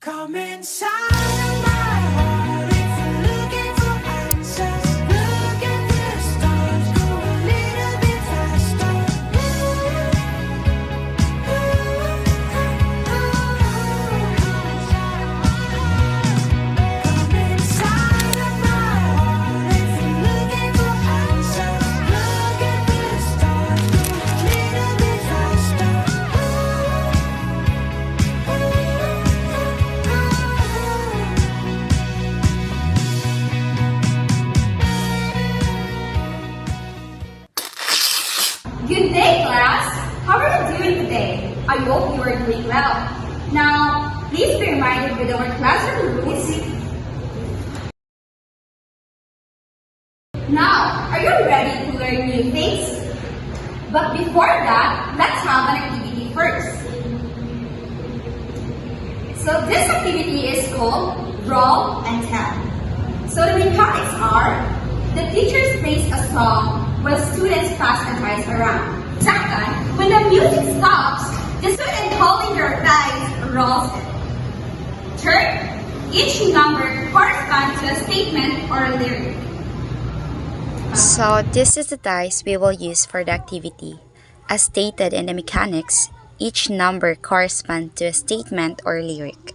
Come inside of my heart if you're looking for answers. Look at the stars, go a little bit faster. Come inside of my heart if you're looking for answers. Look at the stars, go a little bit faster. Good day, class! How are you doing today? I hope you are doing well. Now, please be reminded with our classroom rules. Now, are you ready to learn new things? But before that, let's have an activity first. So this activity is called Draw and Tell. So the mechanics are, the teachers plays a song while students pass a dice around. Second, when the music stops, the student holding their dice rolls it. Third, each number corresponds to a statement or a lyric. So this is the dice we will use for the activity. As stated in the mechanics, each number corresponds to a statement or lyric.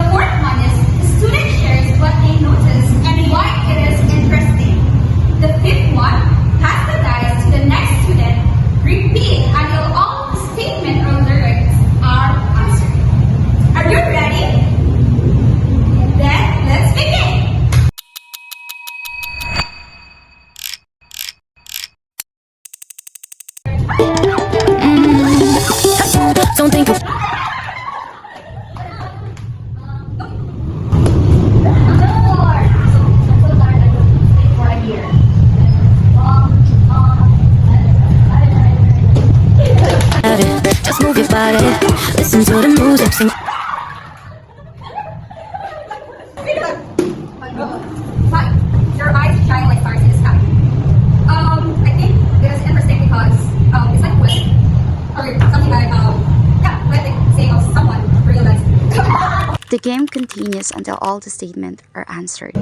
The fourth one is the student shares what they notice and why it is interesting. The fifth one, pass the dice to the next student, repeat until all the statement or lyrics are answered. Are you ready? Then let's begin. Don't think of it. Just move your body. Listen to the music. Sing. Fine. Your eyes shine like stars in the sky. I think it is interesting because it's like a question. Or something like, when they say of someone realized. The game continues until all the statements are answered.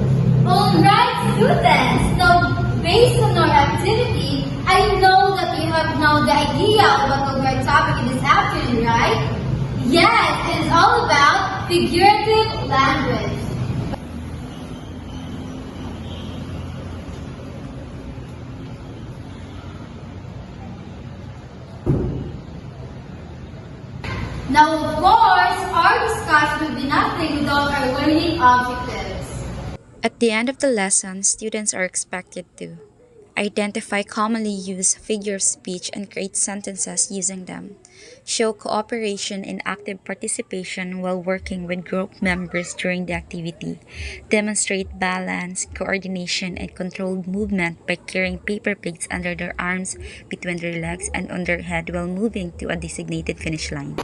Alright, students. Now, based on our activity, I know that you have now the idea of what will be our topic in this afternoon, right? Yes, it is all about figurative language. Now, of course, our discussion will be nothing without our learning objectives. At the end of the lesson, students are expected to identify commonly used figures of speech and create sentences using them, show cooperation and active participation while working with group members during the activity, demonstrate balance, coordination, and controlled movement by carrying paper plates under their arms, between their legs, and on their head while moving to a designated finish line.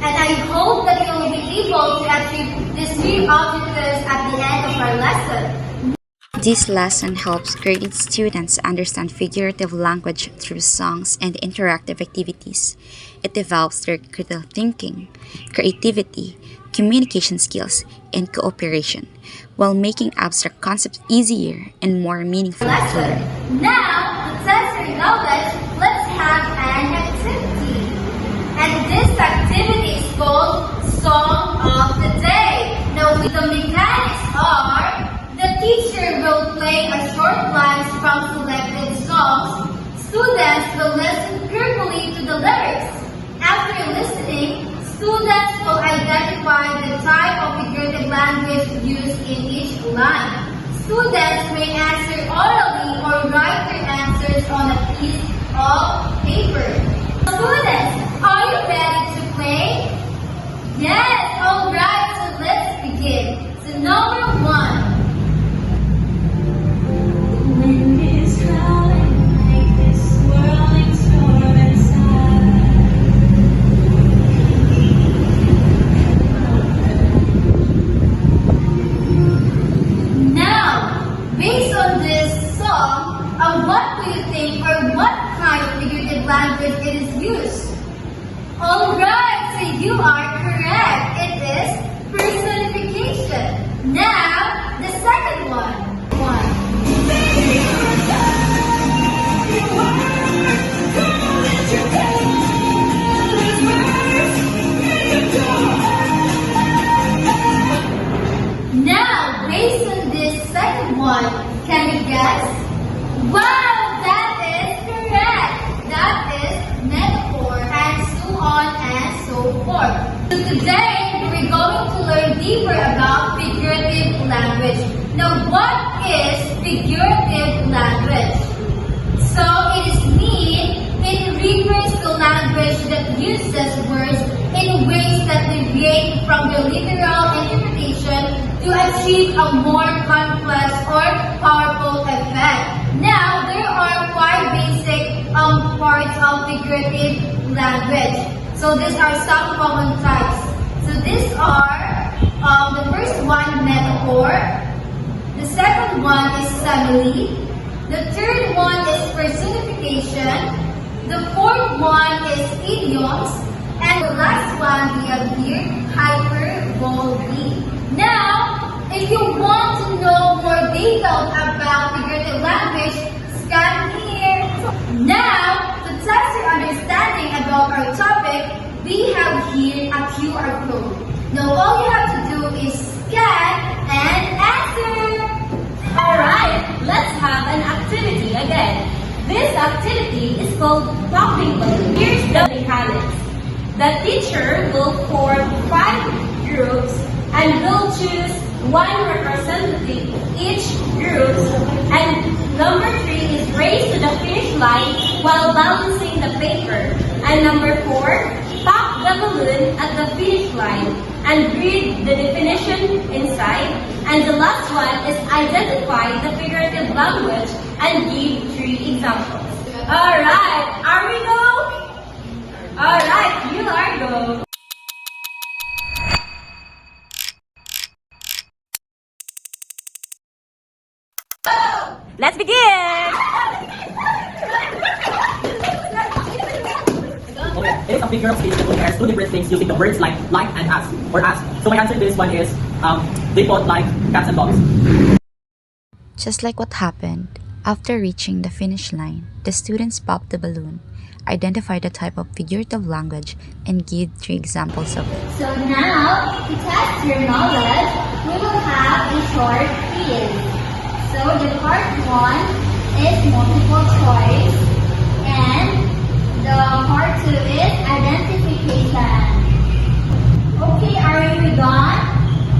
And I hope that you will be able to achieve these three objectives at the end of our lesson. This lesson helps grade students understand figurative language through songs and interactive activities. It develops their critical thinking, creativity, communication skills, and cooperation, while making abstract concepts easier and more meaningful to learn. Now, to test your knowledge, let's have an activity. And this activity is called Song of the Day. Now, the mechanics are, the teacher will play a short lines from selected songs. Students will listen carefully to the lyrics. After listening, students will identify the type of figurative language used in each line. Students may answer orally or write their answers on a piece of paper. Students, are you ready to play? Yes, alright, so let's begin. So number one. The wind is howling like this swirling storm inside. Now, based on this song, what do you think or what kind of figurative language it is used? Alright, so you are correct. It is personification. Now, the second one. Now, based on this second one, can you guess? Wow, that is correct. That is metaphor and so on and so forth. So today, we're going to learn deeper about figurative language. Now, what is figurative language? So, it is it refers to language that uses words in ways that deviate from the literal interpretation to achieve a more complex or powerful effect. Now, there are 5 basic parts of figurative language. So, these are some common types. So, these are the first one, metaphor. The second one is simile. The third one is personification. The fourth one is idioms. And the last one we have here, hyperbole. Now, if you want to know more details about figurative language, scan here. Now, to test your understanding about our topic, we have here a QR code. Now, all you have to do is scan and answer. Alright, let's have an activity again. This activity is called talking balloon. Here's the mechanics. The teacher will form 5 groups and will choose one representative each group. And number 3 is race to the finish line while balancing the paper. And number 4, pop the balloon at the finish line and read the definition inside. And the last one is identify the figurative language and give 3 examples. Alright, are we go? Alright, you are go. Let's begin! Okay, it is a figure of speech that compares 2 different things using the words like and ask or ask. So my answer to this one is they both like cats and dogs. Just like what happened, after reaching the finish line, the students pop the balloon, identify the type of figurative language, and give 3 examples of it. So now, to test your knowledge, we will have a short quiz. So the part 1 is multiple choice, and the part 2 is identification. Okay, are you done?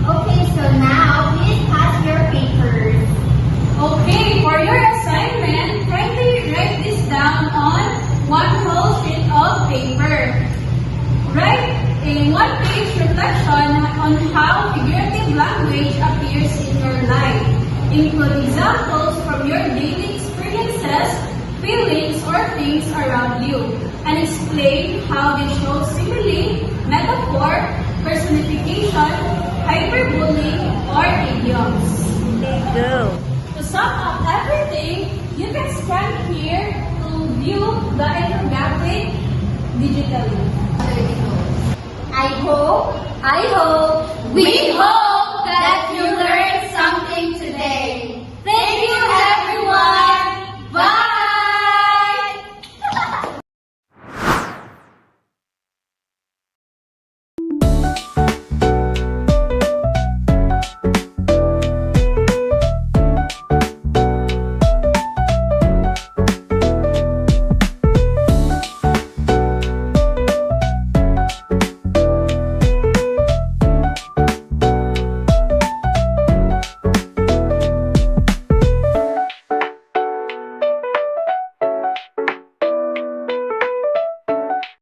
Okay, so now please pass your papers. Okay, for your assignment, kindly write this down on one whole sheet of paper. Write a one-page reflection on how figurative language appears in your life. Include examples from your daily experiences, feelings, or things around you, and explain how they show simile, metaphor, personification, hyperbole, or idioms. Go! To sum up everything, you can scan here to view the infographic digitally. I hope, we hope